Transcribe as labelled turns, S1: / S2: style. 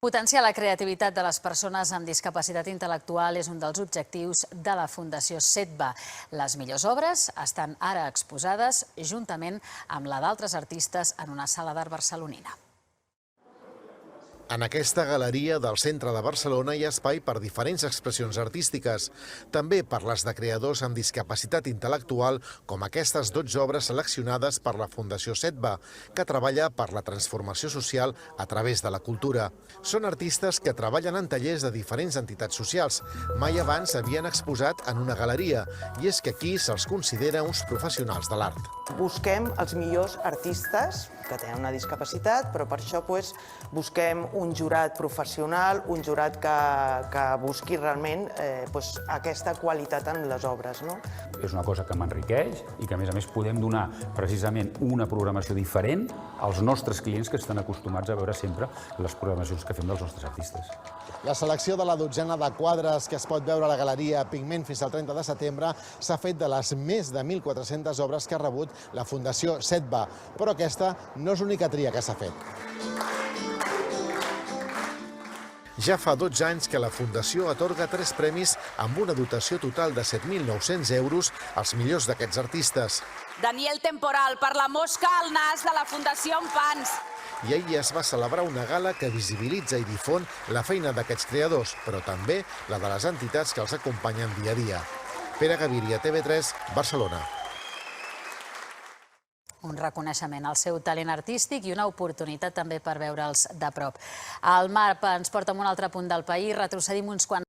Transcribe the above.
S1: Potenciar la creativitat de les persones amb discapacitat intel·lectual és un dels objectius de la Fundació SETBA. Les millors obres estan ara exposades juntament amb la d'altres artistes en una sala d'art barcelonina.
S2: En aquesta galeria del centre de Barcelona hi ha espai per diferents expressions artístiques, també per les de creadors amb discapacitat intel·lectual, com aquestes 12 obres seleccionades per la Fundació SETBA, que treballa per la transformació social a través de la cultura. Són artistes que treballen en tallers de diferents entitats socials. Mai abans havien exposat en una galeria, i és que aquí se'ls considera uns professionals de l'art.
S3: Busquem els millors artistes que tenen una discapacitat, però per això busquem un jurat professional, un jurat que busqui realment aquesta qualitat en les obres.
S4: És una cosa que m'enriqueix i que, a més, podem donar precisament una programació diferent als nostres clients que estan acostumats a veure sempre les programacions que fem dels nostres artistes.
S2: La selecció de la dotzena de quadres que es pot veure a la galeria Pigment fins al 30 de setembre s'ha fet de les més de 1.400 obres que ha rebut la Fundació SETBA, però aquesta no és l'única tria que s'ha fet. Ja fa 12 anys que la Fundació atorga 3 premis amb una dotació total de 7.900 euros als millors d'aquests artistes.
S5: Daniel Temporal, per la mosca al nas de la Fundació Enfants.
S2: I ahir es va celebrar una gala que visibilitza i difon la feina d'aquests creadors, però també la de les entitats que els acompanyen dia a dia. Pere Gaviria, TV3, Barcelona.
S1: Un reconeixement al seu talent artístic i una oportunitat també per veure'ls de prop. El mapa ens porta a un altre punt del país, retrocedim uns quants